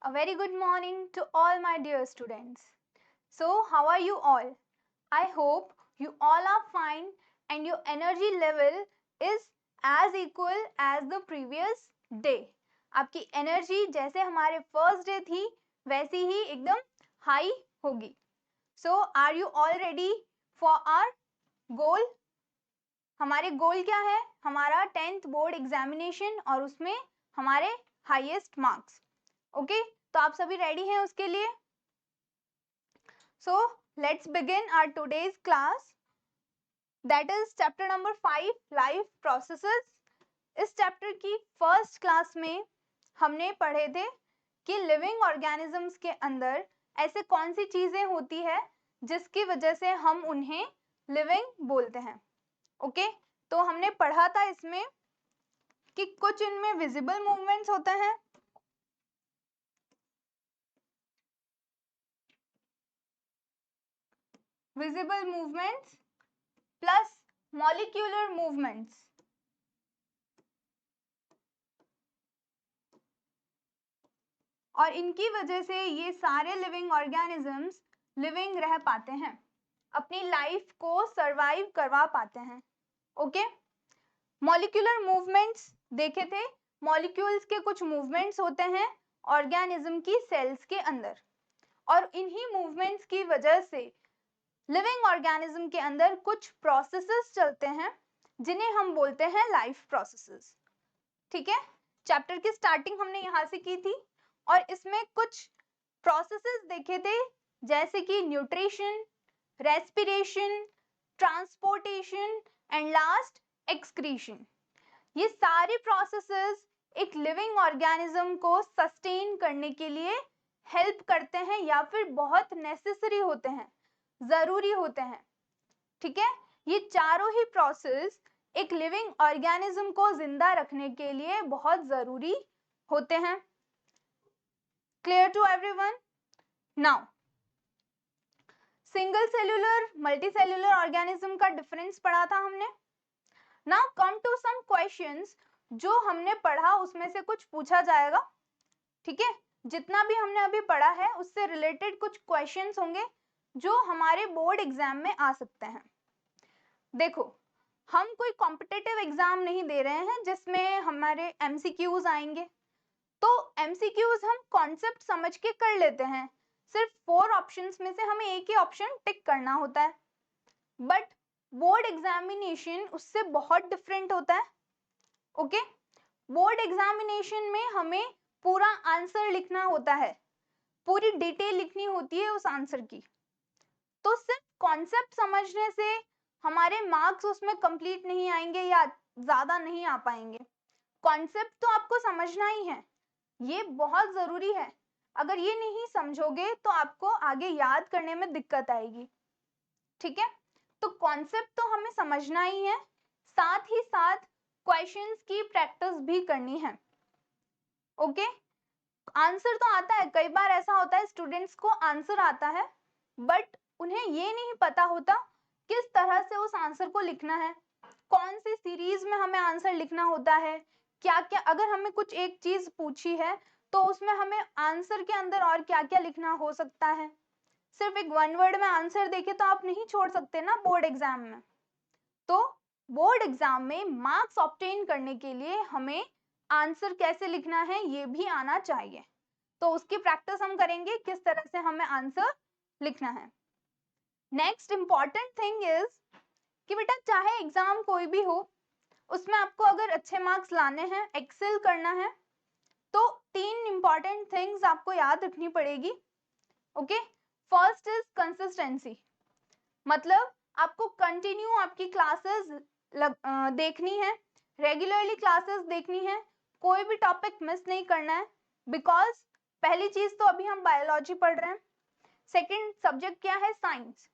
A very good morning to all my dear students. So, how are you all? I hope you all are fine and your energy level is as equal as the previous day. आपकी energy जैसे हमारे first day थी वैसी ही एकदम high होगी. So, are you all ready for our goal? हमारे गोल क्या है? हमारा 10th बोर्ड एग्जामिनेशन और उसमें हमारे हाईएस्ट मार्क्स. ओके, तो आप सभी रेडी हैं उसके लिए? So let's begin our today's class, that is chapter number 5 life processes. इस चैप्टर की फर्स्ट क्लास में हमने पढ़े थे कि लिविंग ऑर्गेनिजम्स के अंदर ऐसे कौन सी चीजें होती है जिसकी वजह से हम उन्हें लिविंग बोलते हैं. ओके, तो हमने पढ़ा था इसमें कि कुछ इनमें विजिबल मूवमेंट्स होते हैं, visible movements plus molecular movements. और इनकी वजह से ये सारे लिविंग ऑर्गेनिजम्स लिविंग रह पाते हैं, अपनी लाइफ को सरवाइव करवा पाते हैं. ओके, मॉलिक्यूलर मूवमेंट्स देखे थे. मॉलिक्यूल्स के कुछ मूवमेंट्स होते हैं ऑर्गेनिज्म की सेल्स के अंदर, और इन्हीं मूवमेंट्स की वजह से लिविंग ऑर्गेनिज्म के अंदर कुछ प्रोसेसेस चलते हैं जिन्हें हम बोलते हैं लाइफ प्रोसेसेस. ठीक है, चैप्टर की स्टार्टिंग हमने यहाँ से की थी और इसमें कुछ प्रोसेसेस देखे थे जैसे कि nutrition, respiration, transportation and last excretion. ये सारे प्रोसेसेस एक लिविंग ऑर्गेनिज्म को सस्टेन करने के लिए हेल्प करते हैं या फिर बहुत नेसेसरी होते हैं, जरूरी होते हैं. ठीक है, ये चारों ही प्रोसेस एक लिविंग ऑर्गेनिज्म को जिंदा रखने के लिए बहुत जरूरी होते हैं. Clear to everyone? Now single cellular, multi cellular organism का डिफरेंस पढ़ा था हमने. Now come to some questions. जो हमने पढ़ा उसमें से कुछ पूछा जाएगा. ठीक है, जितना भी हमने अभी पढ़ा है उससे रिलेटेड कुछ क्वेश्चंस होंगे जो हमारे बोर्ड एग्जाम में आ सकते हैं. देखो, हम कोई कॉम्पिटिटिव एग्जाम नहीं दे रहे हैं जिसमें हमारे एमसीक्यूज आएंगे. तो एमसीक्यूज हम कॉन्सेप्ट समझ के कर लेते हैं. सिर्फ 4 ऑप्शंस में से हमें एक ही ऑप्शन टिक करना होता है. बट बोर्ड एग्जामिनेशन उससे बहुत डिफरेंट होता है. ओके, बोर्ड एग्जामिनेशन में हमें पूरा आंसर लिखना होता है, पूरी डिटेल लिखनी होती है उस आंसर की. तो सिर्फ कॉन्सेप्ट समझने से हमारे मार्क्स उसमें कंप्लीट नहीं आएंगे या ज्यादा नहीं आ पाएंगे. कॉन्सेप्ट तो आपको समझना ही है, ये बहुत जरूरी है. अगर ये नहीं समझोगे तो आपको आगे याद करने में दिक्कत आएगी. ठीक है, तो कॉन्सेप्ट तो हमें समझना ही है, साथ ही साथ क्वेश्चंस की प्रैक्टिस भी करनी है. ओके, आंसर तो आता है, कई बार ऐसा होता है स्टूडेंट्स को आंसर आता है बट उन्हें ये नहीं पता होता किस तरह से उस आंसर को लिखना है, कौन सी सीरीज में हमें आंसर लिखना होता है, क्या क्या. अगर हमें कुछ एक चीज पूछी है तो उसमें हमें आंसर के अंदर और क्या क्या लिखना हो सकता है. सिर्फ एक 1 वर्ड में आंसर देके तो आप नहीं छोड़ सकते ना बोर्ड एग्जाम में. तो बोर्ड एग्जाम में मार्क्स ऑब्टेन करने के लिए हमें आंसर कैसे लिखना है ये भी आना चाहिए. तो उसकी प्रैक्टिस हम करेंगे किस तरह से हमें आंसर लिखना है. नेक्स्ट इंपॉर्टेंट थिंग इज कि बेटा चाहे एग्जाम कोई भी हो उसमें आपको अगर अच्छे मार्क्स लाने हैं, एक्सेल करना है, तो 3 इंपॉर्टेंट थिंग्स आपको याद रखनी पड़ेगी. Okay, first is consistency. मतलब आपको कंटिन्यू आपकी क्लासेस देखनी है, रेगुलरली क्लासेस देखनी है, कोई भी टॉपिक मिस नहीं करना है. बिकॉज पहली चीज तो अभी हम बायोलॉजी पढ़ रहे हैं, सेकंड सब्जेक्ट क्या है, साइंस.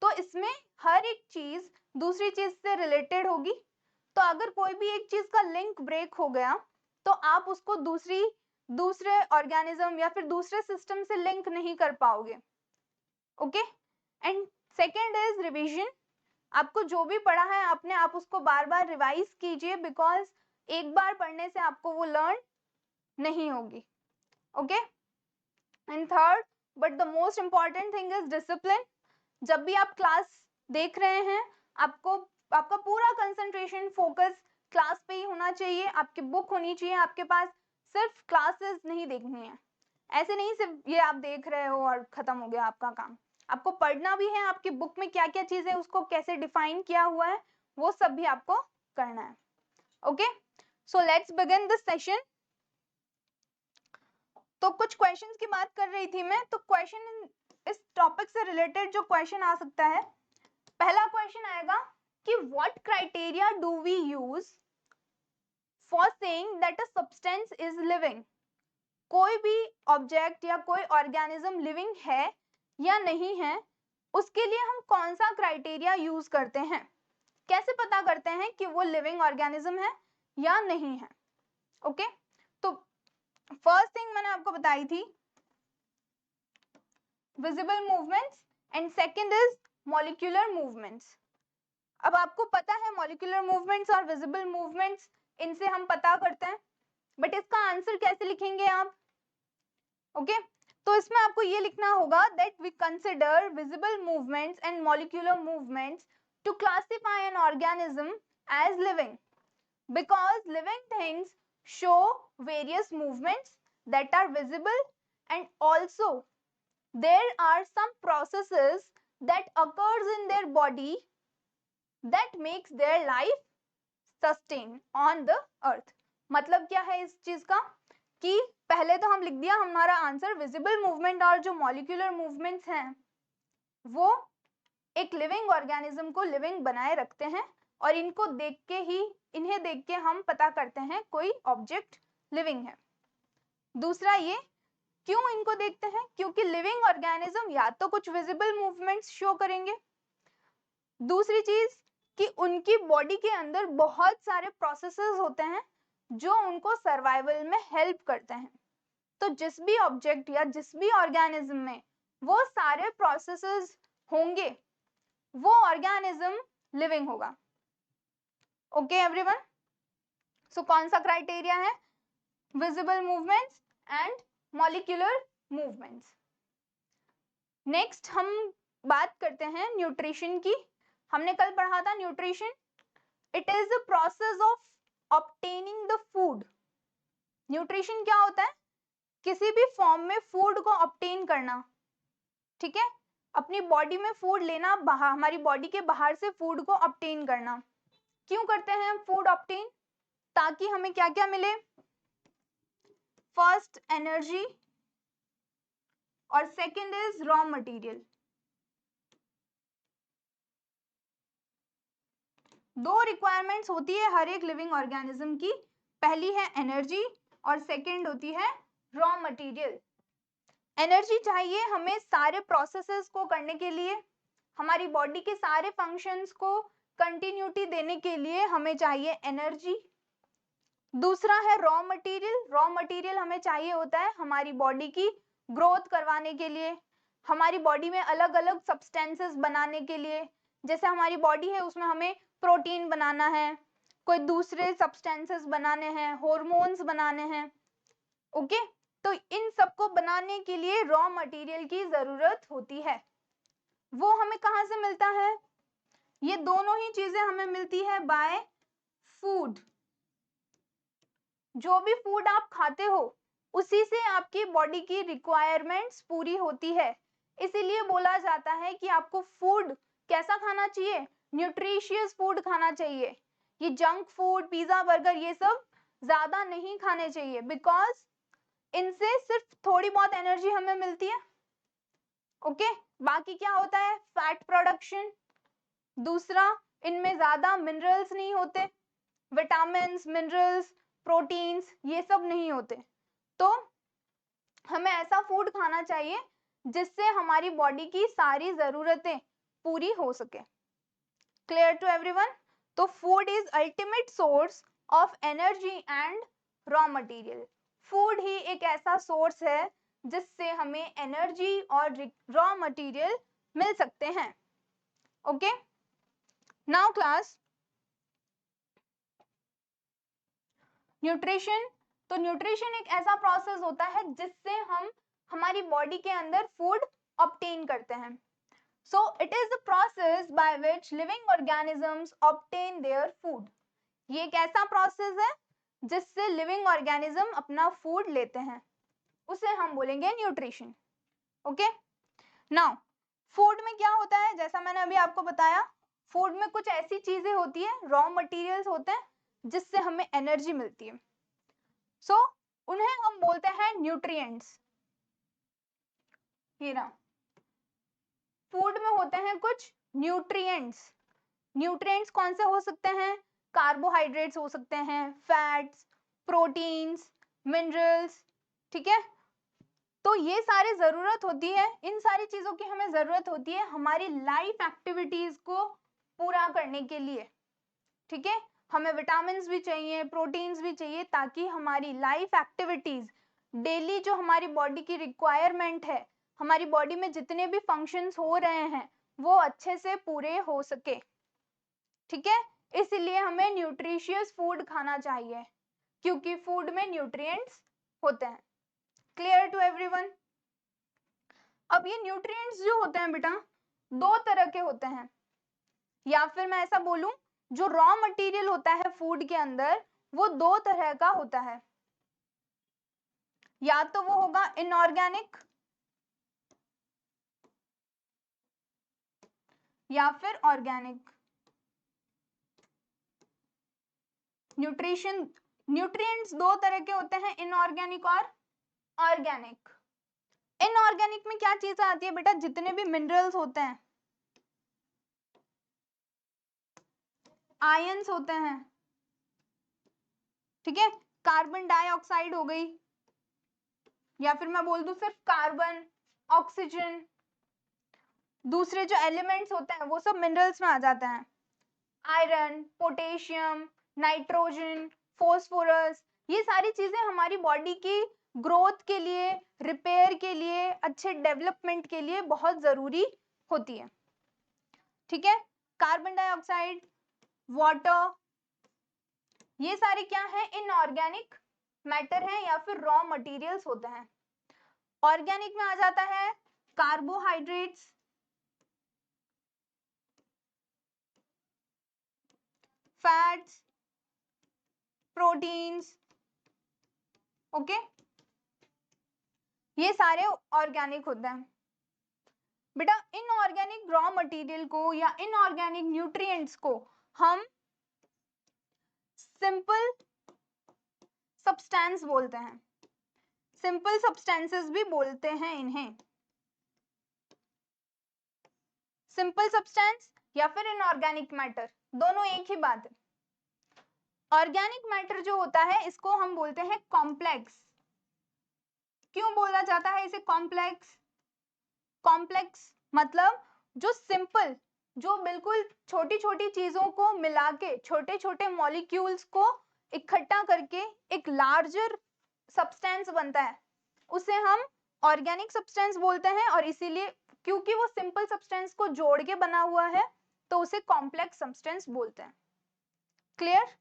तो इसमें हर एक चीज दूसरी चीज से रिलेटेड होगी. तो अगर कोई भी एक चीज का लिंक ब्रेक हो गया तो आप उसको दूसरे ऑर्गेनिज्म या फिर दूसरे सिस्टम से लिंक नहीं कर पाओगे. Okay, and second is revision. आपको जो भी पढ़ा है आपने, आप उसको बार बार रिवाइज कीजिए, बिकॉज एक बार पढ़ने से आपको वो लर्न नहीं होगी. Okay, and third but the most important thing is discipline. जब भी आप क्लास देख रहे हैं आपका पूरा कंसंट्रेशन फोकस क्लास पे ही होना चाहिए, आपकी बुक होनी चाहिए आपके पास, सिर्फ क्लासेस नहीं देखनी है। ऐसे नहीं सिर्फ ये आप देख रहे हो और खत्म हो गया आपका काम, आपको पढ़ना भी है, आपकी बुक में क्या क्या चीजें उसको कैसे डिफाइन किया हुआ है वो सब भी आपको करना है। Okay, so let's begin this session. तो कुछ क्वेश्चंस की बात कर रही थी मैं, तो क्वेश्चन इस टॉपिक से रिलेटेड जो क्वेश्चन आ सकता है, पहला क्वेश्चन आएगा कि what criteria do we use for saying that a substance is living. कोई भी ऑब्जेक्ट या कोई ऑर्गेनिज्म लिविंग है या नहीं है, उसके लिए हम कौन सा क्राइटेरिया यूज करते हैं, कैसे पता करते हैं कि वो लिविंग ऑर्गेनिज्म है या नहीं है। ओके, तो फर्स्ट थिंग मैंने आपको बताई थी visible movements and second is molecular movements. अब आपको पता है मॉलिक्यूलर मूवमेंट्स और विजिबल मूवमेंट्स, इनसे हम पता करते हैं, बट इसका आंसर कैसे लिखेंगे आप। ओके, तो इसमें आपको ये लिखना होगा that we consider visible movements and molecular movements to classify an organism as living because living things show various movements that are visible, and also there are some processes that occurs in their body that makes their life sustain on the earth। मतलब क्या है इस चीज का कि पहले तो हम लिख दिया हमारा आंसर, विजिबल मूवमेंट और जो मॉलिक्यूलर मूवमेंट्स हैं वो एक लिविंग ऑर्गेनिज्म को लिविंग बनाए रखते हैं, और इन्हें देख के हम पता करते हैं कोई ऑब्जेक्ट लिविंग है। दूसरा ये क्यों इनको देखते हैं, क्योंकि लिविंग ऑर्गेनिज्म या तो कुछ विजिबल मूवमेंट्स शो करेंगे, दूसरी चीज कि उनकी बॉडी के अंदर बहुत सारे प्रोसेसेस होते हैं जो उनको सर्वाइवल में हेल्प करते हैं। तो जिस भी ऑब्जेक्ट या जिस भी ऑर्गेनिज्म में वो सारे प्रोसेसेस होंगे वो ऑर्गेनिज्म लिविंग होगा। ओके एवरीवन, सो कौन सा क्राइटेरिया है, visible movements and molecular movements. Next हम बात करते हैं न्यूट्रिशन की। हमने कल पढ़ा था nutrition, it is the process of obtaining the food. Nutrition क्या होता है, किसी भी फॉर्म में फूड को ऑब्टेन करना, ठीक है, अपनी बॉडी में फूड लेना, बाहर हमारी बॉडी के बाहर से फूड को ऑब्टेन करना। क्यों करते हैं हम फूड ऑब्टेन, ताकि हमें क्या क्या मिले, फर्स्ट एनर्जी और सेकंड इज रॉ मटेरियल। दो रिक्वायरमेंट्स होती है हर एक लिविंग ऑर्गेनिज्म की, पहली है एनर्जी और सेकंड होती है रॉ मटेरियल। एनर्जी चाहिए हमें सारे प्रोसेसेस को करने के लिए, हमारी बॉडी के सारे फंक्शंस को कंटिन्यूटी देने के लिए हमें चाहिए एनर्जी। दूसरा है रॉ मटेरियल, रॉ मटेरियल हमें चाहिए होता है हमारी बॉडी की ग्रोथ करवाने के लिए, हमारी बॉडी में अलग अलग सब्सटेंसेस बनाने के लिए। जैसे हमारी बॉडी है उसमें हमें प्रोटीन बनाना है, कोई दूसरे सब्सटेंसेस बनाने हैं, हॉर्मोन्स बनाने हैं। ओके, तो इन सबको बनाने के लिए रॉ मटेरियल की जरूरत होती है। वो हमें कहाँ से मिलता है, ये दोनों ही चीजें हमें मिलती है बाय फूड। जो भी फूड आप खाते हो उसी से आपकी बॉडी की रिक्वायरमेंट्स पूरी होती है। इसीलिए बोला जाता है कि आपको फूड कैसा खाना चाहिए, न्यूट्रिशियस फूड खाना चाहिए। ये जंक फूड, पिज्जा, बर्गर ये सब ज्यादा नहीं खाने चाहिए, बिकॉज इनसे सिर्फ थोड़ी बहुत एनर्जी हमें मिलती है। ओके, बाकी क्या होता है, फैट प्रोडक्शन। दूसरा, इनमें ज्यादा मिनरल्स नहीं होते, विटामिन, मिनरल्स, प्रोटीन्स ये सब नहीं होते। तो हमें ऐसा फूड खाना चाहिए जिससे हमारी बॉडी की सारी जरूरतें पूरी हो सके। क्लियर टू एवरीवन, तो food is ultimate source of energy and raw material. Food ही एक ऐसा सोर्स है जिससे हमें एनर्जी और रॉ मटेरियल मिल सकते हैं। Okay, now class, nutrition. तो न्यूट्रिशन एक ऐसा प्रोसेस होता है जिससे हम हमारी बॉडी के अंदर फूड ऑब्टेन करते हैं। So it is the process by which living organisms obtain their food. ये एक ऐसा प्रोसेस है जिससे लिविंग ऑर्गेनिज्म अपना फूड लेते हैं, उसे हम बोलेंगे न्यूट्रिशन। ओके, नाउ फूड में क्या होता है, जैसा मैंने अभी आपको बताया, फूड में कुछ ऐसी चीजें होती है, रॉ मटेरियल्स होते हैं जिससे हमें एनर्जी मिलती है। सो उन्हें हम बोलते हैं न्यूट्रिएंट्स। ये ना, फूड में होते हैं कुछ न्यूट्रिएंट्स। न्यूट्रिएंट्स कौन से हो सकते हैं? कार्बोहाइड्रेट्स हो सकते हैं, फैट्स, प्रोटीन्स, मिनरल्स, ठीक है। तो ये सारी जरूरत होती है, इन सारी चीजों की हमें जरूरत होती है हमारी लाइफ एक्टिविटीज को पूरा करने के लिए, ठीक है। हमें विटामिन्स भी चाहिए, प्रोटीन्स भी चाहिए, ताकि हमारी लाइफ एक्टिविटीज, डेली जो हमारी बॉडी की रिक्वायरमेंट है, हमारी बॉडी में जितने भी फंक्शंस हो रहे हैं वो अच्छे से पूरे हो सके, ठीक है। इसलिए हमें न्यूट्रिशियस फूड खाना चाहिए, क्योंकि फूड में न्यूट्रिएंट्स होते हैं। Clear to everyone? अब ये न्यूट्रिएंट्स जो होते हैं बेटा, दो तरह के होते हैं, या फिर मैं ऐसा बोलूं, जो रॉ मटेरियल होता है फूड के अंदर वो दो तरह का होता है। या तो वो होगा इनऑर्गेनिक या फिर ऑर्गेनिक। न्यूट्रिएंट्स दो तरह के होते हैं, इनऑर्गेनिक और ऑर्गेनिक। इनऑर्गेनिक में क्या चीजें आती है बेटा? जितने भी मिनरल्स होते हैं, आयंस होते हैं, ठीक है, कार्बन डाइऑक्साइड हो गई, या फिर मैं बोल दूं सिर्फ कार्बन, ऑक्सीजन, दूसरे जो एलिमेंट्स होते हैं वो सब मिनरल्स में आ जाते हैं। आयरन, पोटेशियम, नाइट्रोजन, फॉस्फोरस, ये सारी चीजें हमारी बॉडी की ग्रोथ के लिए, रिपेयर के लिए, अच्छे डेवलपमेंट के लिए बहुत जरूरी होती है, ठीक है। कार्बन डाइऑक्साइड, वाटर, ये सारे क्या है? इनऑर्गेनिक मैटर है या फिर रॉ मटेरियल्स होते हैं। ऑर्गेनिक में आ जाता है कार्बोहाइड्रेट्स, फैट्स, प्रोटीन्स, ओके, ये सारे ऑर्गेनिक होते हैं। बेटा इनऑर्गेनिक रॉ मटेरियल को या इनऑर्गेनिक न्यूट्रिएंट्स को हम सिंपल सब्सटेंस बोलते हैं, सिंपल सब्सटेंसेस भी बोलते हैं इन्हें। सिंपल सब्सटेंस या फिर इनऑर्गेनिक मैटर, दोनों एक ही बात है। ऑर्गेनिक मैटर जो होता है इसको हम बोलते हैं कॉम्प्लेक्स। क्यों बोला जाता है इसे कॉम्प्लेक्स? कॉम्प्लेक्स मतलब जो सिंपल, जो बिल्कुल छोटी छोटी चीजों को मिला के, छोटे छोटे मॉलिक्यूल्स को इकट्ठा करके एक लार्जर सब्सटेंस बनता है, उसे हम ऑर्गेनिक सब्सटेंस बोलते हैं। और इसीलिए क्योंकि वो सिंपल सब्सटेंस को जोड़ के बना हुआ है तो उसे कॉम्प्लेक्स सब्सटेंस बोलते हैं। क्लियर?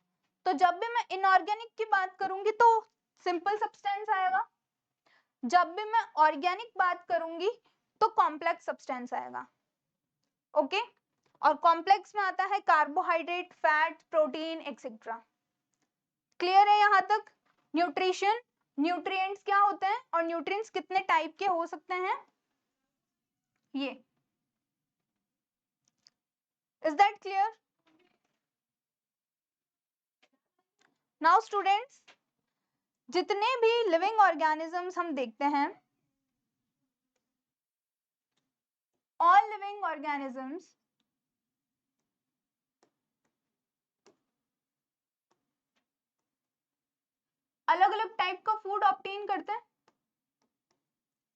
तो जब भी मैं इनऑर्गेनिक की बात करूंगी तो सिंपल सब्सटेंस आएगा, जब भी मैं ऑर्गेनिक बात करूंगी तो कॉम्प्लेक्स सब्सटेंस आएगा, ओके। और कॉम्प्लेक्स में आता है carbohydrate, fat, protein etcetera. Clear है यहां तक? न्यूट्रिशन, न्यूट्रिएंट्स क्या होते हैं और न्यूट्रिएंट्स कितने टाइप के हो सकते हैं, ये। Is that clear? Now students, जितने भी लिविंग ऑर्गेनिजम्स हम देखते हैं, ऑल लिविंग ऑर्गेनिजम्स अलग अलग टाइप का फूड ऑब्टेन करते हैं।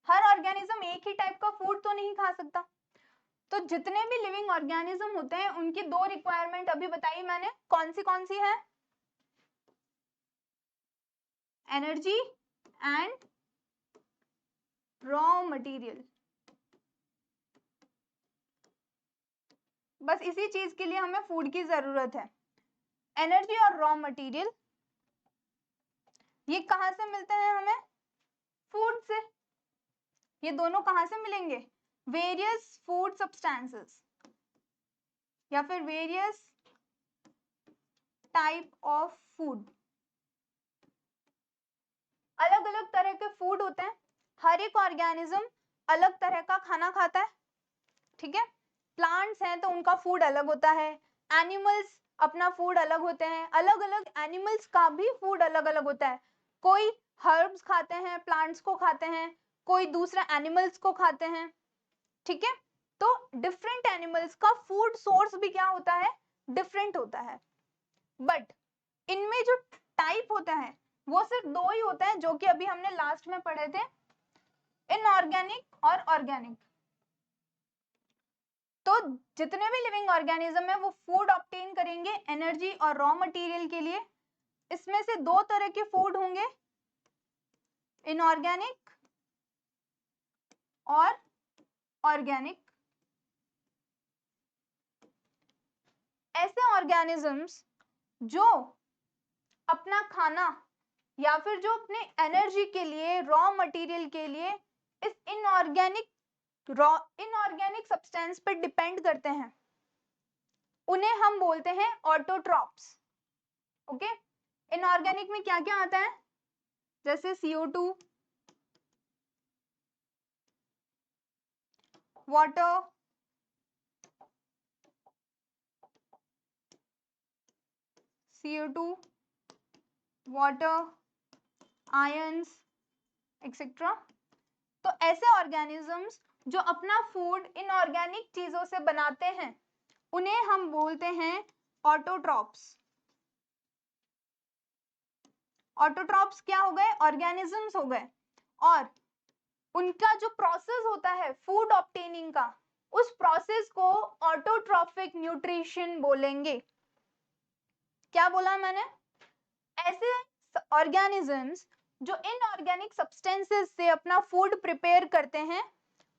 हर ऑर्गेनिज्म एक ही टाइप का फूड तो नहीं खा सकता। तो जितने भी लिविंग ऑर्गेनिज्म होते हैं उनकी दो रिक्वायरमेंट अभी बताई मैंने, कौन सी है? Energy and raw material. बस इसी चीज के लिए हमें फूड की जरूरत है, एनर्जी और रॉ मटेरियल। ये कहां से मिलते हैं हमें? फूड से। ये दोनों कहाँ से मिलेंगे? वेरियस फूड सब्सटेंसेस या फिर वेरियस टाइप ऑफ फूड। अलग अलग तरह के फूड होते हैं, हर एक ऑर्गेनिज्म अलग तरह का खाना खाता है, ठीक है। प्लांट्स हैं तो उनका फूड अलग होता है, एनिमल्स अपना फूड अलग होते हैं, अलग अलग एनिमल्स का भी फूड अलग अलग होता है। कोई हर्ब्स खाते हैं, प्लांट्स को खाते हैं, कोई दूसरे एनिमल्स को खाते हैं, ठीक है। तो डिफरेंट एनिमल्स का फूड सोर्स भी क्या होता है? डिफरेंट होता है। बट इनमें जो टाइप होता है वो सिर्फ दो ही होता है, जो कि अभी हमने लास्ट में पढ़े थे, इनऑर्गेनिक और ऑर्गेनिक। तो जितने भी लिविंग ऑर्गेनिज्म है वो फूड ऑब्टेन करेंगे एनर्जी और रॉ मटेरियल के लिए। इसमें से दो तरह के फूड होंगे, इनऑर्गेनिक और ऑर्गेनिक। ऐसे ऑर्गेनिजम्स जो अपना खाना या फिर जो अपने एनर्जी के लिए, रॉ मटेरियल के लिए इस इनऑर्गेनिक सब्सटेंस पर डिपेंड करते हैं, उन्हें हम बोलते हैं ऑटोट्रॉप्स। ओके, इनऑर्गेनिक में क्या क्या आता है? जैसे CO2, water, CO2, water, ions etcetera. तो ऐसे ऑर्गेनिजम्स जो अपना फूड इनऑर्गेनिक चीजों से बनाते हैं उन्हें हम बोलते हैं ऑटोट्रॉप्स। ऑटोट्रॉप्स क्या हो गए? ऑर्गेनिजम्स हो गए, और उनका जो प्रोसेस होता है फूड ऑब्टेनिंग का, उस प्रोसेस को ऑटोट्रॉफिक न्यूट्रिशन बोलेंगे। क्या बोला मैंने? ऐसे ऑर्गेनिजम्स जो इनऑर्गेनिक सब्सटेंसेस से अपना फूड प्रिपेयर करते हैं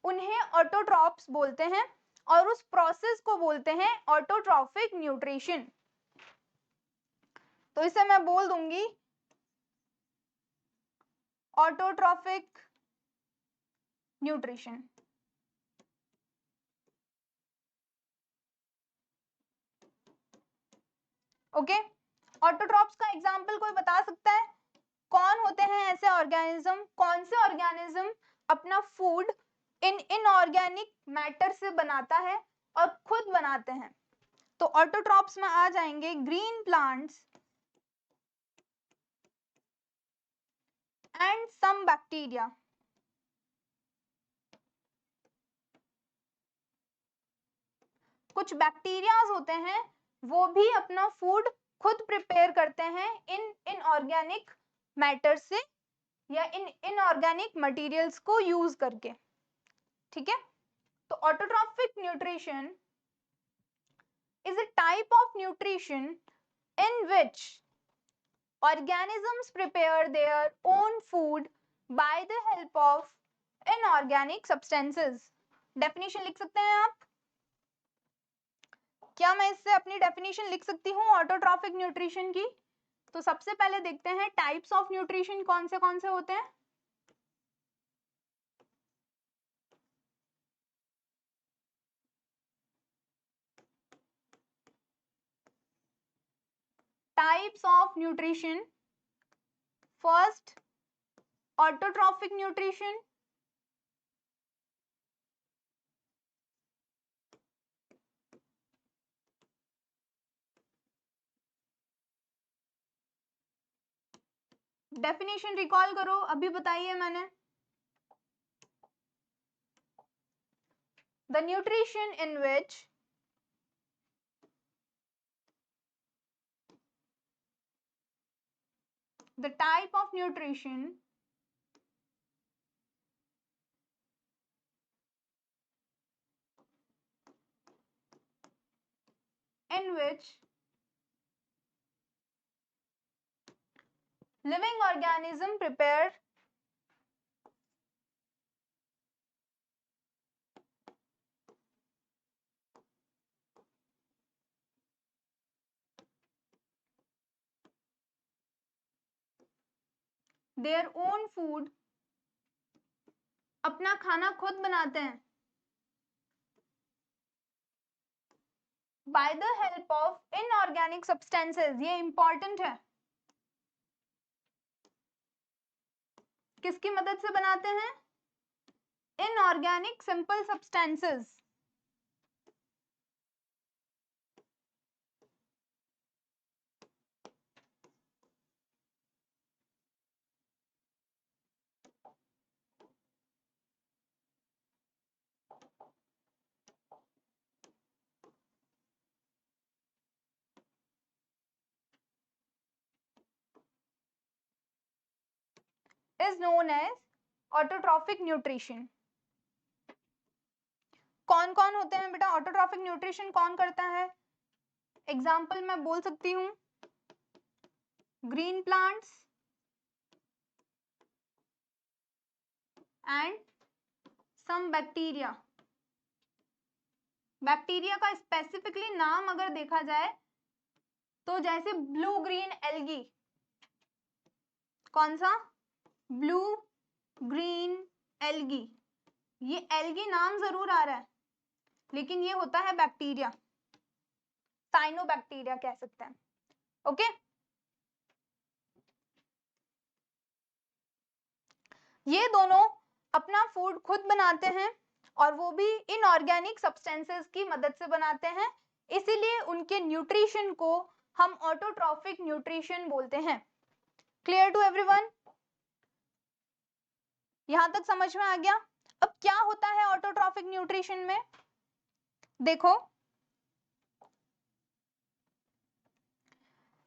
उन्हें ऑटोट्रॉप्स बोलते हैं, और उस प्रोसेस को बोलते हैं ऑटोट्रॉफिक न्यूट्रिशन। तो इसे मैं बोल दूंगी ऑटोट्रॉफिक न्यूट्रिशन। ओके, ऑटोट्रॉप्स का एग्जांपल कोई बता सकता है? कौन होते हैं ऐसे ऑर्गेनिज्म, कौन से ऑर्गेनिज्म अपना फूड इन इनऑर्गेनिक मैटर से बनाता है और खुद बनाते हैं? तो ऑटोट्रॉप्स में आ जाएंगे green plants and some bacteria. कुछ बैक्टीरियाज होते हैं वो भी अपना फूड खुद प्रिपेयर करते हैं इन इनऑर्गेनिक मैटर से या इन इनऑर्गेनिक मटेरियल्स को यूज करके, ठीक है। तो autotrophic nutrition is a type of nutrition in which organisms prepare their own food by the help of inorganic substances। Definition लिख सकते हैं आप? क्या मैं इससे अपनी डेफिनेशन लिख सकती हूँ ऑटोट्रॉफिक न्यूट्रिशन की? तो सबसे पहले देखते हैं टाइप्स ऑफ न्यूट्रिशन कौन से होते हैं। Types of nutrition, first autotrophic nutrition, definition recall करो, अभी बताइए मैंने। The nutrition in which the type of nutrition in which living organism prepare their own food अपना खाना खुद बनाते हैं by the help of inorganic substances. ये इंपॉर्टेंट है, किसकी मदद से बनाते हैं? Inorganic simple substances. is known as autotrophic nutrition। कौन कौन होते हैं बेटा ऑटोट्रॉफिक न्यूट्रिशन कौन करता है? एग्जाम्पल मैं बोल सकती हूँ green plants and some bacteria. Bacteria का स्पेसिफिकली नाम अगर देखा जाए तो जैसे ब्लू ग्रीन एल्गी, कौन सा? Blue green algae. ये एल्गी नाम जरूर आ रहा है लेकिन ये होता है बैक्टीरिया, साइनोबैक्टीरिया कह सकते हैं। ओके, ये दोनों अपना फूड खुद बनाते हैं और वो भी इनऑर्गेनिक सब्सटेंसेस की मदद से बनाते हैं, इसीलिए उनके न्यूट्रिशन को हम ऑटोट्रॉफिक न्यूट्रिशन बोलते हैं। Clear to everyone? यहां तक समझ में आ गया? अब क्या होता है ऑटोट्रॉफिक न्यूट्रिशन में? देखो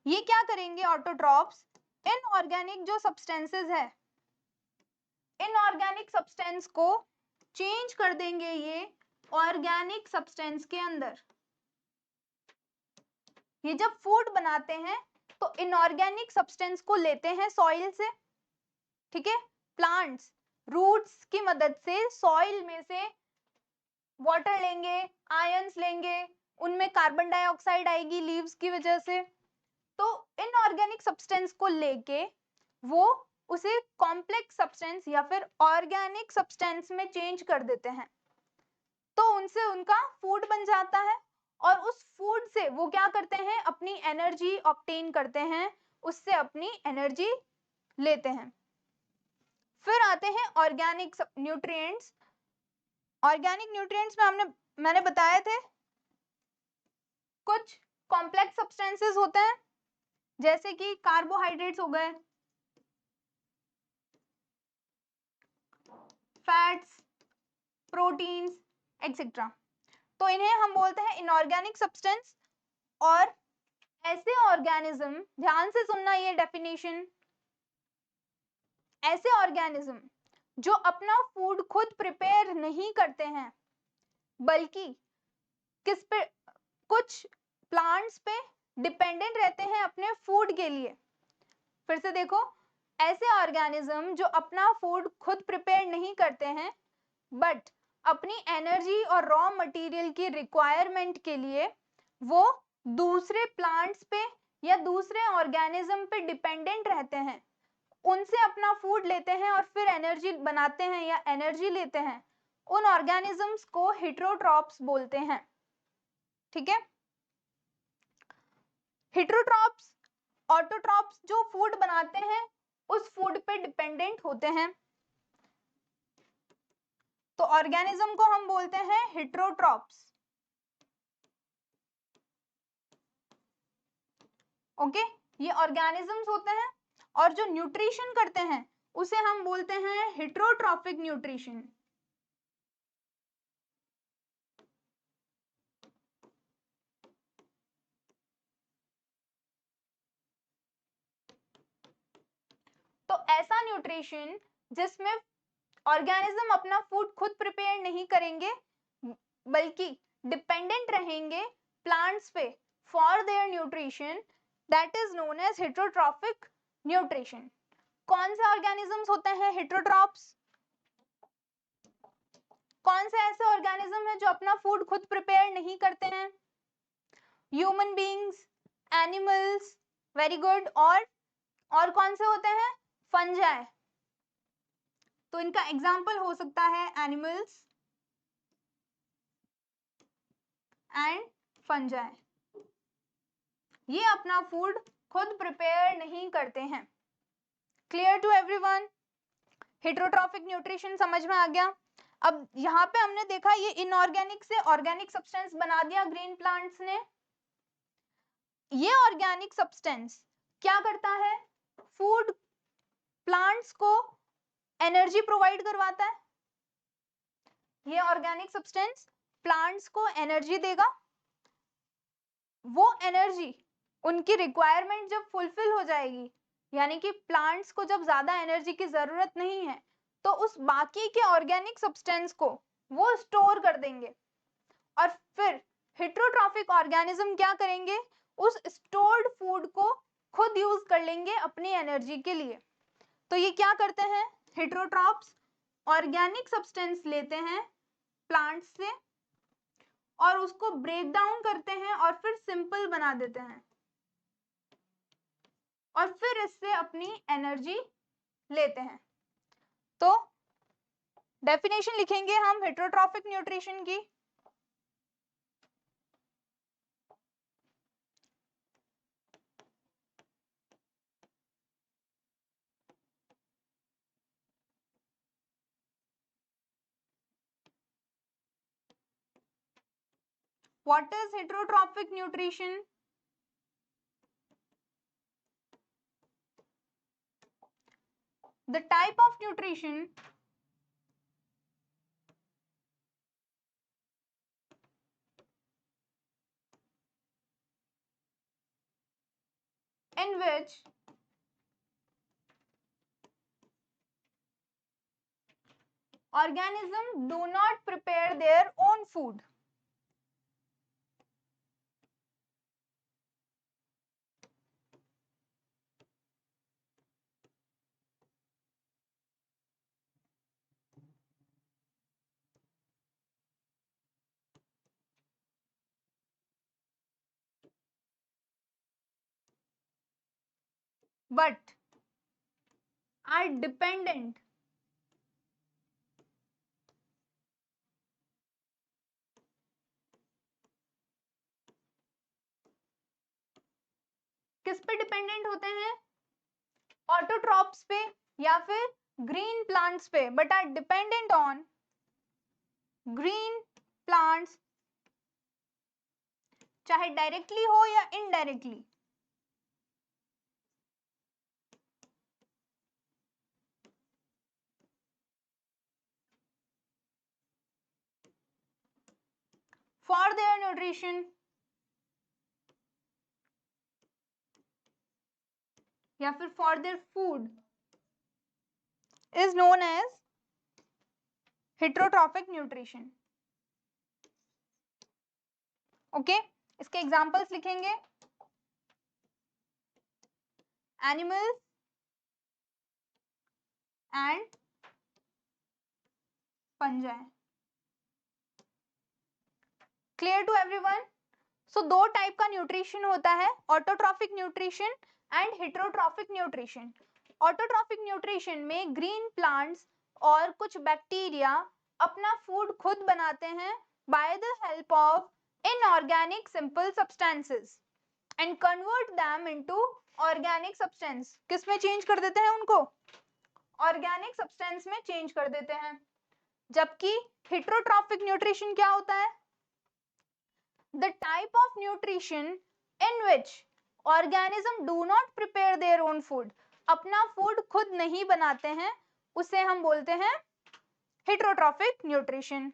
ये क्या करेंगे ऑटोट्रॉफ्स, इनऑर्गेनिक जो सब्सटेंसेस है, इनऑर्गेनिक सब्सटेंस को चेंज कर देंगे ये ऑर्गेनिक सब्सटेंस के अंदर। ये जब फूड बनाते हैं तो इनऑर्गेनिक सब्सटेंस को लेते हैं सॉइल से, ठीक है, प्लांट्स रूट्स की मदद से सॉइल में से वाटर लेंगे, आयंस लेंगे, उनमें कार्बन डाइऑक्साइड आएगी लीव्स की वजह से, तो इनऑर्गेनिक सब्सटेंस को लेके वो उसे कॉम्प्लेक्स सब्सटेंस या फिर ऑर्गेनिक सब्सटेंस में चेंज कर देते हैं, तो उनसे उनका फूड बन जाता है और उस फूड से वो क्या करते हैं, अपनी एनर्जी ऑब्टेन करते हैं, उससे अपनी एनर्जी लेते हैं। फिर आते हैं ऑर्गेनिक न्यूट्रिएंट्स। ऑर्गेनिक न्यूट्रिएंट्स में मैंने बताए थे कुछ कॉम्प्लेक्स सब्सटेंसेस होते हैं जैसे कि कार्बोहाइड्रेट्स हो गए, फैट्स, प्रोटीन्स एक्सेट्रा, तो इन्हें हम बोलते हैं इनऑर्गेनिक सब्सटेंस। और ऐसे ऑर्गेनिज्म, ध्यान से सुनना ये डेफिनेशन, ऐसे ऑर्गेनिज्म जो अपना फूड खुद प्रिपेयर नहीं करते हैं बल्कि किस पे, कुछ प्लांट्स पे डिपेंडेंट रहते हैं अपने फूड के लिए। फिर से देखो, ऐसे ऑर्गेनिज्म जो अपना फूड खुद प्रिपेयर नहीं करते हैं बट अपनी एनर्जी और रॉ मटेरियल की रिक्वायरमेंट के लिए वो दूसरे प्लांट्स पे या दूसरे ऑर्गेनिज्म पे डिपेंडेंट रहते हैं, उनसे अपना फूड लेते हैं और फिर एनर्जी बनाते हैं या एनर्जी लेते हैं, उन ऑर्गेनिजम्स को हेटेरोट्रॉप्स बोलते हैं। ठीक है, हेटेरोट्रॉप्स ऑटोट्रॉप्स जो फूड बनाते हैं उस फूड पे डिपेंडेंट होते हैं, तो ऑर्गेनिज्म को हम बोलते हैं हेटेरोट्रॉप्स। ओके, ये ऑर्गेनिजम्स होते हैं और जो न्यूट्रिशन करते हैं उसे हम बोलते हैं हेटेरोट्रॉफिक न्यूट्रिशन। तो ऐसा न्यूट्रिशन जिसमें ऑर्गेनिज्म अपना फूड खुद प्रिपेयर नहीं करेंगे बल्कि डिपेंडेंट रहेंगे प्लांट्स पे for their nutrition, that is known as heterotrophic nutrition. कौन से ऑर्गेनिजम्स होते हैं हेटेरोट्रॉप्स? कौन से ऐसे ऑर्गेनिज्म है जो अपना फूड खुद प्रिपेयर नहीं करते हैं? Human beings, animals, very good. और कौन से होते हैं? फंजाई। तो इनका एग्जाम्पल हो सकता है एनिमल्स एंड फंजाई। ये अपना फूड खुद प्रिपेयर नहीं करते हैं। Clear to everyone? Heterotrophic nutrition समझ में आ गया। अब यहाँ पे हमने देखा ये इनऑर्गेनिक से ऑर्गेनिक सब्सटेंस बना दिया ग्रीन प्लांट्स ने। ये ऑर्गेनिक सब्सटेंस क्या करता है? फूड प्लांट्स को एनर्जी प्रोवाइड करवाता है। ये ऑर्गेनिक सब्सटेंस प्लांट्स को एनर्जी देगा। वो एनर्जी उनकी रिक्वायरमेंट जब फुलफिल हो जाएगी, यानी कि प्लांट्स को जब ज्यादा एनर्जी की जरूरत नहीं है, तो उस बाकी के ऑर्गेनिक सब्सटेंस को वो स्टोर कर देंगे और फिर हेटेरोट्रॉफिक ऑर्गेनिज्म क्या करेंगे? उस स्टोर्ड फूड को खुद यूज कर लेंगे अपनी एनर्जी के लिए। तो ये क्या करते हैं? हेटेरोट्रॉप्स ऑर्गेनिक सब्सटेंस लेते हैं प्लांट्स से और उसको ब्रेक डाउन करते हैं और फिर सिंपल बना देते हैं और फिर इससे अपनी एनर्जी लेते हैं। तो डेफिनेशन लिखेंगे हम हेटेरोट्रॉफिक न्यूट्रिशन की। What is heterotrophic nutrition? The type of nutrition in which organisms do not prepare their own food. But are dependent किस पे डिपेंडेंट होते हैं? ऑटोट्रॉप्स पे या फिर ग्रीन प्लांट्स पे, but are dependent on green plants, चाहे डायरेक्टली हो या इनडायरेक्टली। फॉर देयर न्यूट्रिशन या फिर for their food is known as heterotrophic nutrition. Okay, इसके एग्जांपल्स लिखेंगे animals and fungi. Clear to everyone? So दो टाइप का न्यूट्रिशन होता है, autotrophic nutrition and heterotrophic nutrition. Autotrophic nutrition में ग्रीन प्लांट्स और कुछ बैक्टीरिया अपना फूड खुद बनाते हैं by the help of inorganic simple substances and convert them into organic substance. किस में चेंज कर देते हैं उनको? ऑर्गेनिक सब्सटेंस में चेंज कर देते हैं। जबकि हेटेरोट्रॉफिक न्यूट्रिशन क्या होता है? The type of nutrition in which organism do not prepare their own food, अपना फूड खुद नहीं बनाते हैं, उसे हम बोलते हैं हेटेरोट्रॉफिक न्यूट्रिशन।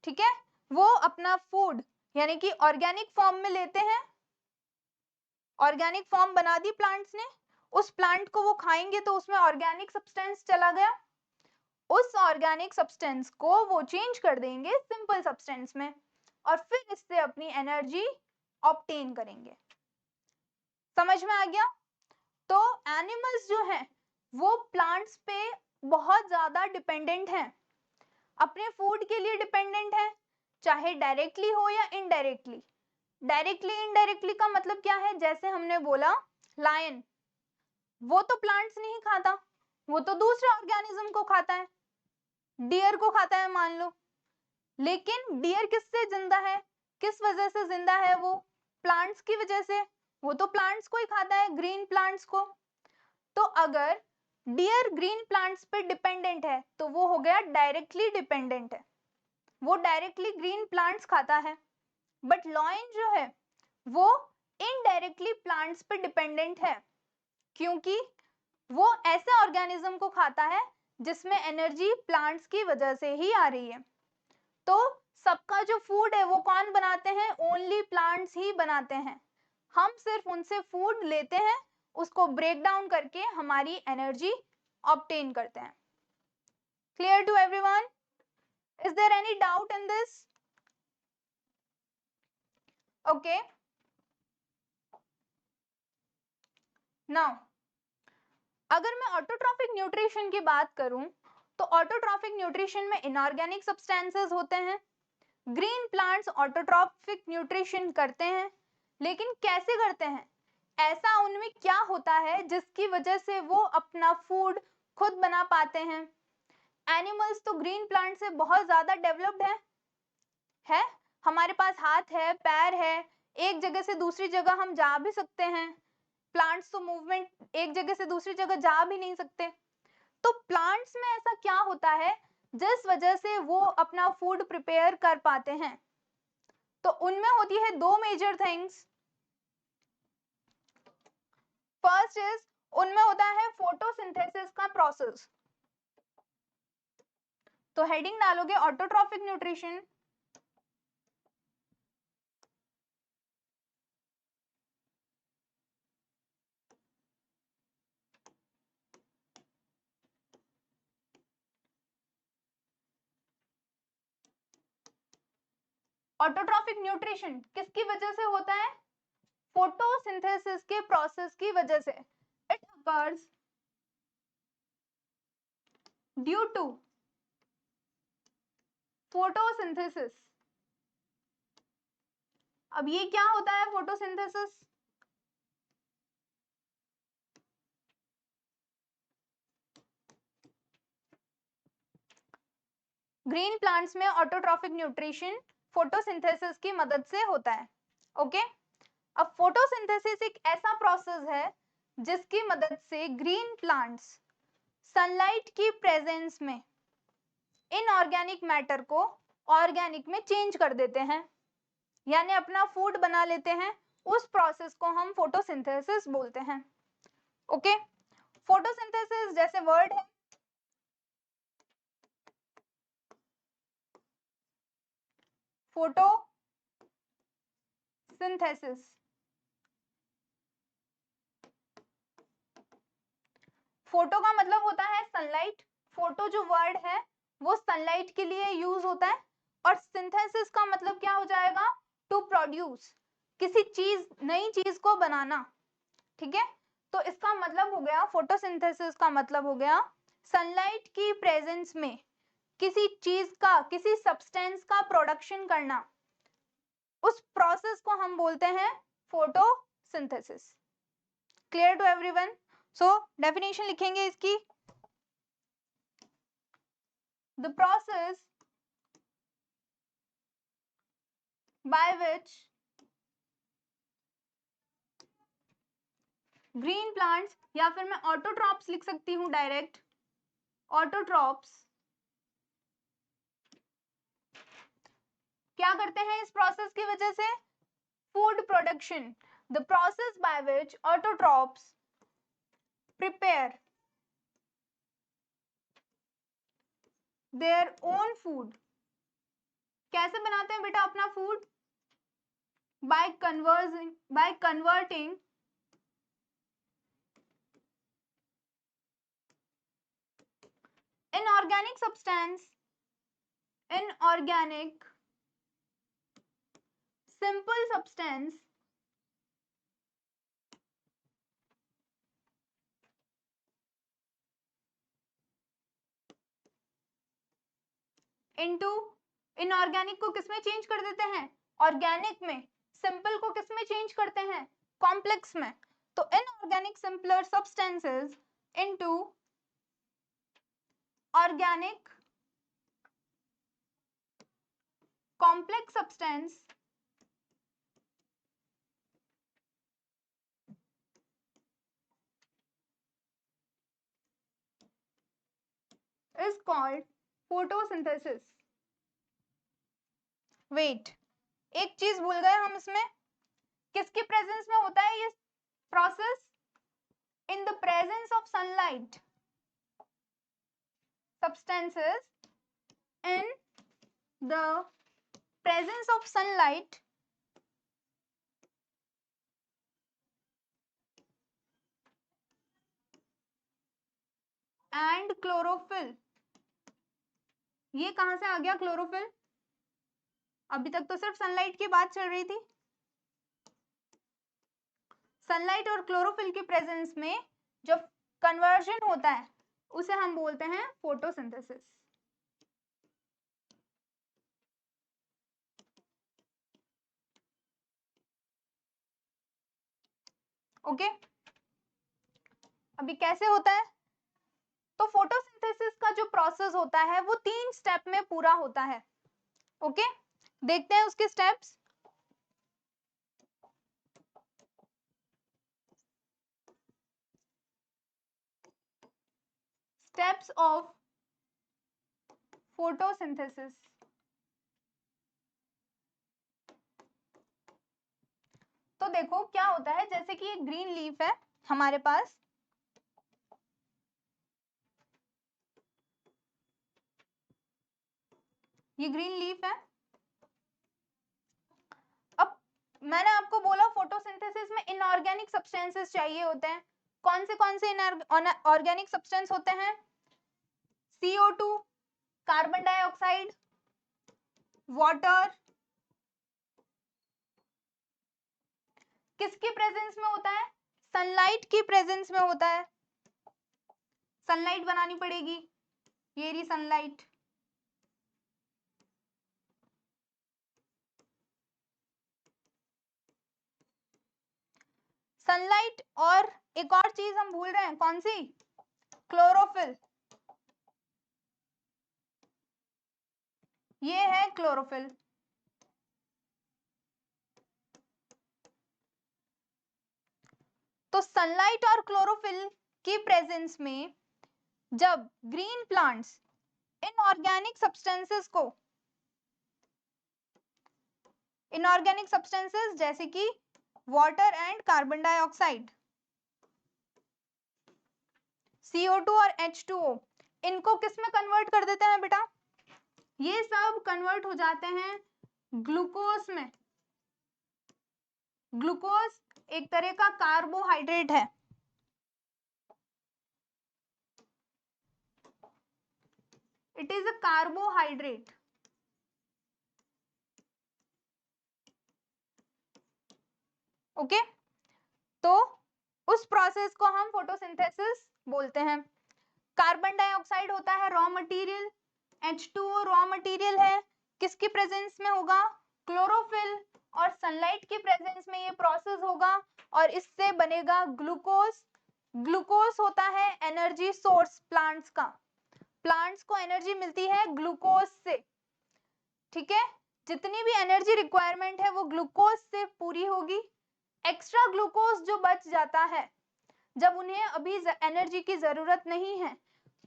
ठीक है, वो अपना फूड यानी कि ऑर्गेनिक फॉर्म में लेते हैं, ऑर्गेनिक फॉर्म बना दी प्लांट्स ने, उस प्लांट को वो खाएंगे तो उसमें ऑर्गेनिक सब्सटेंस चला गया, उस ऑर्गेनिक सब्सटेंस को वो चेंज कर देंगे सिंपल सब्सटेंस में और फिर इससे अपनी एनर्जी ऑब्टेन करेंगे। समझ में आ गया? तो एनिमल्स जो हैं वो प्लांट्स पे बहुत ज्यादा डिपेंडेंट हैं, अपने फूड के लिए डिपेंडेंट हैं, चाहे डायरेक्टली हो या इनडायरेक्टली। डायरेक्टली इनडायरेक्टली का मतलब क्या है? जैसे हमने बोला लायन, वो तो प्लांट्स नहीं खाता, वो तो दूसरे ऑर्गेनिज्म को खाता है, डियर को खाता है मान लो, लेकिन डियर किससे जिंदा है, किस वजह से जिंदा है वो, प्लांट्स की वजह से, वो तो प्लांट्स को ही खाता है, ग्रीन प्लांट्स को। तो अगर डियर ग्रीन प्लांट्स पे डिपेंडेंट है तो वो हो गया डायरेक्टली डिपेंडेंट है, वो डायरेक्टली ग्रीन प्लांट्स खाता है। बट लॉयन जो है वो इनडायरेक्टली प्लांट्स पे डिपेंडेंट है, क्योंकि वो ऐसे ऑर्गेनिज्म को खाता है जिसमें एनर्जी प्लांट्स की वजह से ही आ रही है। तो सबका जो फूड है वो कौन बनाते हैं, ओनली प्लांट्स ही बनाते हैं। हम सिर्फ उनसे फूड लेते हैं, उसको ब्रेक डाउन करके हमारी एनर्जी ऑब्टेन करते हैं। Clear to everyone? Is there any doubt in this? Okay, now अगर मैं ऑटोट्रॉफिक न्यूट्रिशन की बात करूं तो ऑटोट्रॉफिक न्यूट्रिशन में इनऑर्गेनिक सब्सटेंसेस होते हैं। ग्रीन प्लांट्स ऑटोट्रॉफिक न्यूट्रिशन करते हैं, लेकिन कैसे करते हैं, ऐसा उनमें क्या होता है जिसकी वजह से वो अपना फूड खुद बना पाते हैं। एनिमल्स तो ग्रीन प्लांट से बहुत ज्यादा डेवलप्ड है? हमारे पास हाथ है, पैर है, एक जगह से दूसरी जगह हम जा भी सकते हैं। प्लांट्स तो मूवमेंट एक जगह से दूसरी जगह जा भी नहीं सकते। तो प्लांट्स में ऐसा क्या होता है जिस वजह से वो अपना फूड प्रिपेयर कर पाते हैं? तो उनमें होती है दो मेजर थिंग्स। फर्स्ट इज, उनमें होता है फोटोसिंथेसिस का प्रोसेस। तो हेडिंग डालोगे ऑटोट्रॉफिक न्यूट्रिशन, ऑटोट्रॉफिक न्यूट्रिशन किसकी वजह से होता है, फोटोसिंथेसिस के प्रोसेस की वजह से। It occurs due to photosynthesis. अब ये क्या होता है फोटोसिंथेसिस? ग्रीन प्लांट्स में ऑटोट्रॉफिक न्यूट्रिशन फोटोसिंथेसिस की मदद से होता है। ओके, अब फोटोसिंथेसिस एक ऐसा प्रोसेस है जिसकी मदद से ग्रीन प्लांट्स सनलाइट की प्रेजेंस में इनऑर्गेनिक मैटर को ऑर्गेनिक में चेंज कर देते हैं, यानी अपना फूड बना लेते हैं। उस प्रोसेस को हम फोटोसिंथेसिस बोलते हैं। ओके, फोटोसिंथेसिस जैसे वर्ड है, फोटोसिंथेसिस, फोटो का मतलब होता है सनलाइट। फोटो जो वर्ड है वो सनलाइट के लिए यूज होता है, और सिंथेसिस का मतलब क्या हो जाएगा, टू प्रोड्यूस, किसी चीज नई चीज को बनाना। ठीक है, तो इसका मतलब हो गया, फोटोसिंथेसिस का मतलब हो गया सनलाइट की प्रेजेंस में किसी चीज का, किसी सब्सटेंस का प्रोडक्शन करना। उस प्रोसेस को हम बोलते हैं photosynthesis. Clear to everyone? So definition लिखेंगे इसकी, the process by which green plants, या फिर मैं ऑटोट्रॉप्स लिख सकती हूं डायरेक्ट, ऑटोट्रॉप्स क्या करते हैं इस प्रोसेस की वजह से, food production. The process by which autotrophs prepare their own food. कैसे बनाते हैं बेटा अपना food, by converting inorganic substance, inorganic simple substance into, inorganic को किसमें चेंज कर देते हैं, ऑर्गेनिक में। सिंपल को किसमें चेंज करते हैं, कॉम्प्लेक्स में। तो inorganic simpler substances into organic complex substance is called photosynthesis. Wait, एक चीज भूल गए हम इसमें, किसके प्रेजेंस में होता है ये process? In the presence of sunlight. Substances in the presence of sunlight and chlorophyll. ये कहां से आ गया क्लोरोफिल? अभी तक तो सिर्फ सनलाइट की बात चल रही थी। सनलाइट और क्लोरोफिल के प्रेजेंस में जब कन्वर्जन होता है उसे हम बोलते हैं फोटोसिंथेसिस। ओके, अभी कैसे होता है? तो फोटोसिंथेसिस का जो प्रोसेस होता है वो 3 स्टेप में पूरा होता है। ओके, देखते हैं उसके स्टेप्स। Steps of photosynthesis. तो देखो क्या होता है, जैसे कि एक ग्रीन लीफ है हमारे पास, ये ग्रीन लीफ है। अब मैंने आपको बोला फोटोसिंथेसिस में इनऑर्गेनिक सब्सटेंसेस चाहिए होते हैं। कौन से ऑर्गेनिक सब्सटेंस होते हैं? CO2, carbon dioxide, water. किसके प्रेजेंस में होता है? सनलाइट की प्रेजेंस में होता है। सनलाइट बनानी पड़ेगी, ये रही सनलाइट। सनलाइट और एक और चीज हम भूल रहे हैं, कौन सी? क्लोरोफिल। ये है क्लोरोफिल। तो सनलाइट और क्लोरोफिल की प्रेजेंस में जब ग्रीन प्लांट्स इनऑर्गेनिक सब्सटेंसेस जैसे कि water and carbon dioxide, CO2 और H2O, इनको किस में कन्वर्ट कर देते हैं बेटा? ये सब कन्वर्ट हो जाते हैं ग्लूकोज में। ग्लूकोज एक तरह का कार्बोहाइड्रेट है। It is a carbohydrate. Okay, तो उस प्रोसेस को हम फोटोसिंथेसिस बोलते हैं। कार्बन डाइऑक्साइड होता है raw material, H2O raw material है, किसकी प्रेजेंस में होगा? क्लोरोफिल। और सनलाइट की प्रेजेंस में ये प्रोसेस होगा और इससे बनेगा ग्लूकोज। ग्लूकोज होता है एनर्जी सोर्स प्लांट्स का। प्लांट्स को एनर्जी मिलती है ग्लूकोज से। ठीक है, जितनी भी एनर्जी रिक्वायरमेंट है वो ग्लूकोज से पूरी होगी। एक्स्ट्रा ग्लूकोज जो बच जाता है, जब उन्हें अभी एनर्जी की जरूरत नहीं है,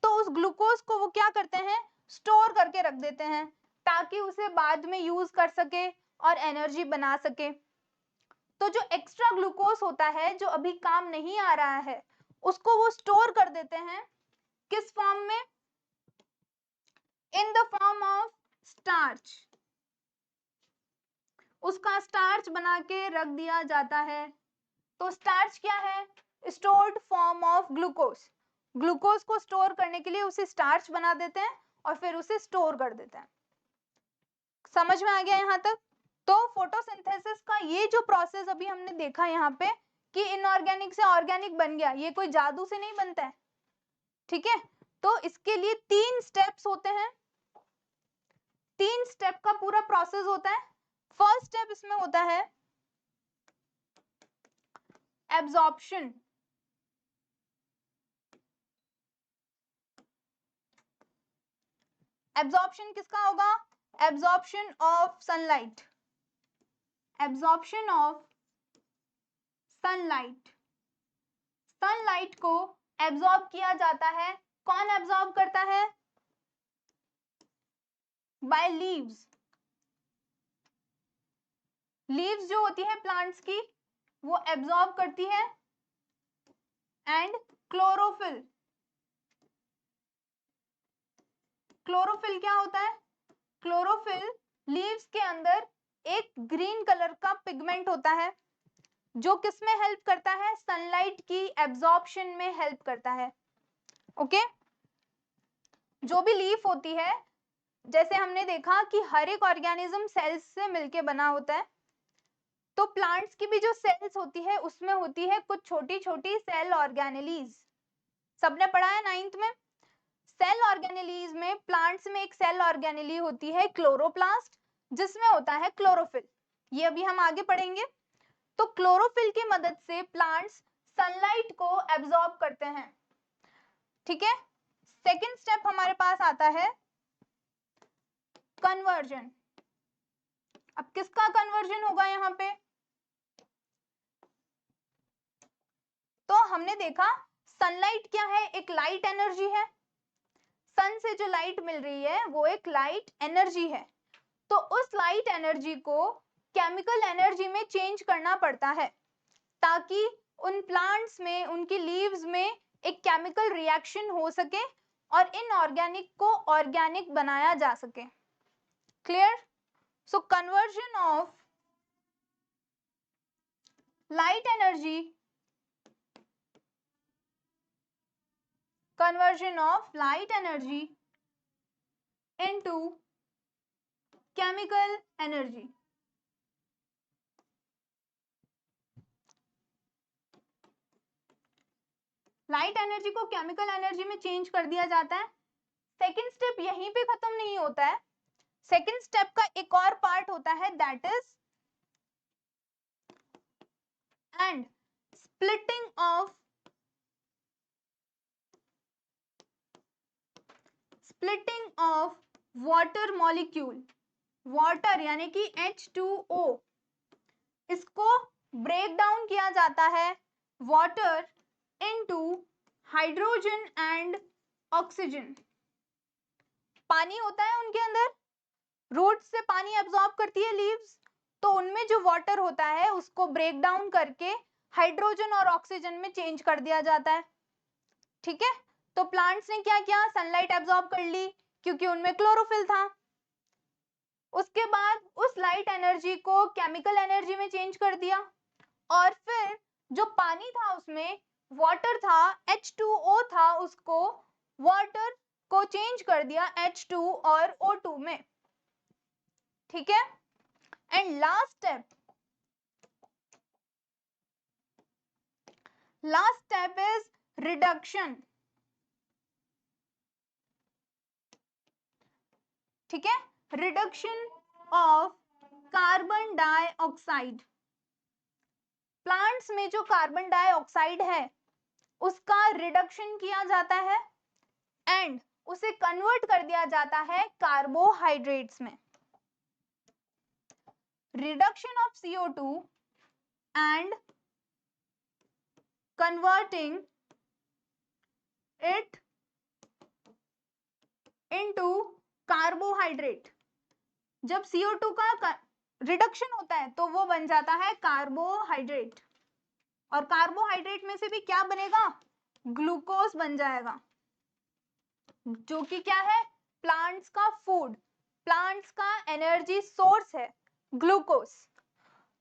तो उस ग्लूकोज को वो क्या करते हैं? स्टोर करके रख देते हैं ताकि उसे बाद में यूज कर सके और एनर्जी बना सके। तो जो एक्स्ट्रा ग्लूकोज होता है जो अभी काम नहीं आ रहा है, उसको वो स्टोर कर देते हैं किस फॉर्म में? In the form of starch. उसका स्टार्च बना के रख दिया जाता है। तो स्टार्च क्या है? Stored form of glucose. Glucose को स्टोर करने के लिए उसे स्टार्च बना देते हैं और फिर उसे स्टोर कर देते हैं। समझ में आ गया यहाँ तक? तो फोटोसिंथेसिस का ये जो प्रोसेस अभी हमने देखा यहाँ पे कि इनऑर्गेनिक से ऑर्गेनिक बन गया, ये कोई जादू से नहीं बनता है। ठीक है, तो इसके लिए 3 स्टेप्स होते हैं। 3 स्टेप का पूरा प्रोसेस होता है। फर्स्ट स्टेप इसमें होता है एब्जॉर्प्शन। एब्जॉर्प्शन किसका होगा? Absorption of sunlight, absorption of sunlight, sunlight को एब्जॉर्ब किया जाता है, कौन एब्जॉर्ब करता है? बाय लीव्स, लीव्स जो होती है प्लांट्स की वो एब्जॉर्ब करती है, एंड क्लोरोफिल, क्लोरोफिल क्या होता है? क्लोरोफिल लीव्स के अंदर एक ग्रीन कलर का पिगमेंट होता है जो किसमें हेल्प करता है? सनलाइट की एब्जॉर्प्शन में हेल्प करता है। ओके, जो भी लीफ होती है, जैसे हमने देखा कि हर एक ऑर्गेनिज्म सेल्स से मिलके बना होता है, तो प्लांट्स की भी जो सेल्स होती है उसमें होती है कुछ छोटी छोटी सेल ऑर्गेनेलीज, सबने पढ़ा है 9th में। सेल ऑर्गेनेलीज में प्लांट्स में एक सेल ऑर्गेनेली होती है क्लोरोप्लास्ट, जिसमें होता है क्लोरोफिल, ये अभी हम आगे पढ़ेंगे। तो क्लोरोफिल की मदद से प्लांट्स सनलाइट को एब्जॉर्ब करते हैं, ठीक है। सेकेंड स्टेप हमारे पास आता है कन्वर्जन। अब किसका कन्वर्जन होगा यहाँ पे? तो हमने देखा सनलाइट क्या है? एक लाइट एनर्जी है, सन से जो लाइट मिल रही है वो एक लाइट एनर्जी है, तो उस लाइट एनर्जी को केमिकल एनर्जी में चेंज करना पड़ता है ताकि उन प्लांट्स में, उनकी लीव्स में एक केमिकल रिएक्शन हो सके और इनऑर्गेनिक को ऑर्गेनिक बनाया जा सके। Clear? So conversion of light energy, conversion of light energy into chemical energy, light energy को केमिकल एनर्जी में चेंज कर दिया जाता है। सेकेंड स्टेप यहीं पे खत्म नहीं होता है, सेकेंड स्टेप का एक और पार्ट होता है, that is and splitting of water molecule, water यानी कि H2O, इसको ब्रेक डाउन किया जाता है water into hydrogen and oxygen. पानी होता है उनके अंदर, रूट से पानी एब्जॉर्ब करती है लीव्स, तो उनमें जो वाटर होता है उसको ब्रेक डाउन करके हाइड्रोजन और ऑक्सीजन में चेंज कर दिया जाता है, ठीक है। तो प्लांट्स ने क्या किया? सनलाइट एब्जॉर्ब कर ली क्योंकि उनमें क्लोरोफिल था, उसके बाद उस लाइट एनर्जी को केमिकल एनर्जी में चेंज कर दिया, और फिर जो पानी था उसमें वाटर था, H2O था, उसको वाटर को चेंज कर दिया H2 और O2 में, ठीक है। And last step is reduction, ठीक है, reduction of carbon dioxide. Plants में जो कार्बन डाइऑक्साइड है उसका रिडक्शन किया जाता है एंड उसे कन्वर्ट कर दिया जाता है कार्बोहाइड्रेट्स में। Reduction of CO2 and converting it into carbohydrate। जब CO2 का रिडक्शन होता है तो वो बन जाता है कार्बोहाइड्रेट, और कार्बोहाइड्रेट में से भी क्या बनेगा? ग्लूकोज बन जाएगा, जो कि क्या है? प्लांट्स का फूड, प्लांट्स का एनर्जी सोर्स है ग्लूकोज।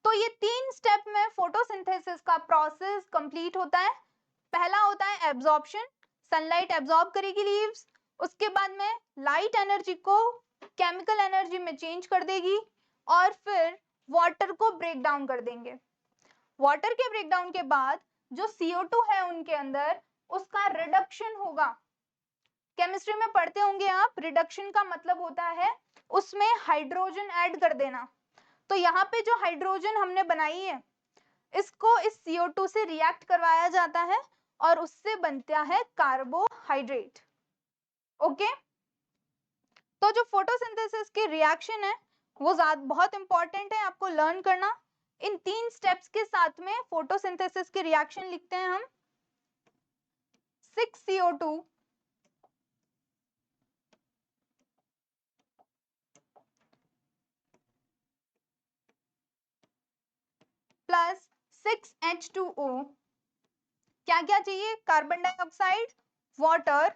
तो ये 3 स्टेप में फोटोसिंथेसिस का प्रोसेस कंप्लीट होता है। पहला होता है एब्जॉर्प्शन, सनलाइट एब्जॉर्ब करेगी लीव्स, उसके बाद में लाइट एनर्जी को केमिकल एनर्जी में चेंज कर देगी और फिर वाटर को ब्रेक डाउन कर देंगे। वाटर के ब्रेक डाउन के बाद जो CO2 है उनके अंदर, उसका रिडक्शन होगा। केमिस्ट्री में पढ़ते होंगे आप, रिडक्शन का मतलब होता है उसमें हाइड्रोजन ऐड कर देना। तो यहाँ पे जो हाइड्रोजन हमने बनाई है इसको इस CO2 से रिएक्ट करवाया जाता है और उससे बनता है कार्बोहाइड्रेट। ओके, तो तो जो फोटोसिंथेसिस की रिएक्शन है वो बहुत इंपॉर्टेंट है आपको लर्न करना। इन 3 स्टेप्स के साथ में फोटोसिंथेसिस की रिएक्शन लिखते हैं हम। 6CO2 plus 6H2O। क्या क्या चाहिए? कार्बन डाइऑक्साइड, वाटर,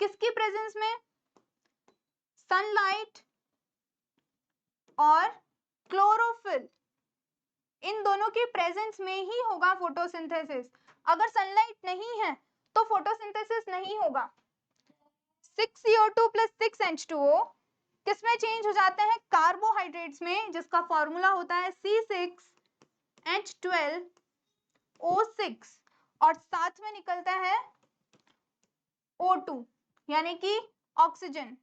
किसकी प्रेजेंस में? सनलाइट और क्लोरोफिल, इन दोनों की प्रेजेंस में ही होगा फोटोसिंथेसिस। अगर सनलाइट नहीं है तो फोटोसिंथेसिस नहीं होगा। 6CO2 प्लस 6H2O किसमें चेंज हो जाते हैं? कार्बोहाइड्रेट्स में, जिसका फॉर्मूला होता है C6H12O6 और साथ में निकलता है O2 यानी कि ऑक्सीजन।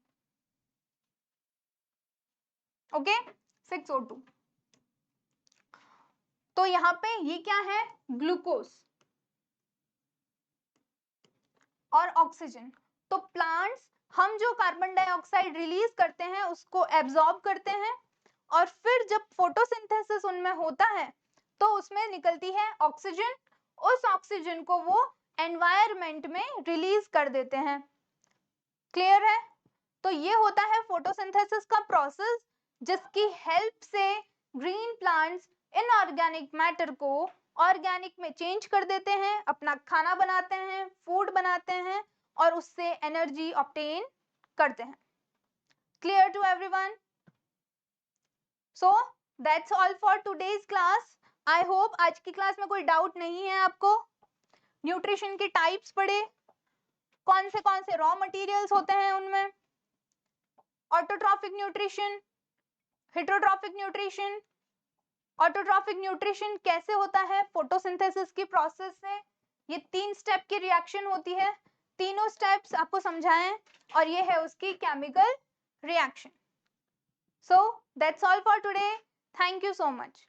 Okay, 6O2। तो यहाँ पे ये क्या है? ग्लूकोज और ऑक्सीजन। तो प्लांट्स, हम जो कार्बन डाइऑक्साइड रिलीज करते हैं उसको एब्जॉर्ब करते हैं और फिर जब फोटोसिंथेसिस उनमें होता है तो उसमें निकलती है ऑक्सीजन। उस ऑक्सीजन को वो एनवायरनमेंट में रिलीज कर देते हैं। क्लियर है? तो ये होता है फोटोसिंथेसिस का प्रोसेस, जिसकी हेल्प से ग्रीन प्लांट्स इनऑर्गेनिक मैटर को ऑर्गेनिक में चेंज कर देते हैं, अपना खाना बनाते हैं, फूड बनाते हैं और उससे एनर्जी ऑब्टेन करते हैं। Clear to everyone? So that's all for today's class. I hope आज की क्लास में कोई डाउट नहीं है आपको। न्यूट्रिशन के टाइप्स पढ़े, कौन से रॉ मटेरियल्स होते हैं उनमें, autotrophic nutrition, heterotrophic nutrition, autotrophic nutrition कैसे होता है फोटोसिंथेसिस की प्रोसेस से। ये 3 स्टेप की रिएक्शन होती है, तीनों स्टेप्स आपको समझाएं और ये है उसकी chemical reaction. So that's all for today. Thank you so much.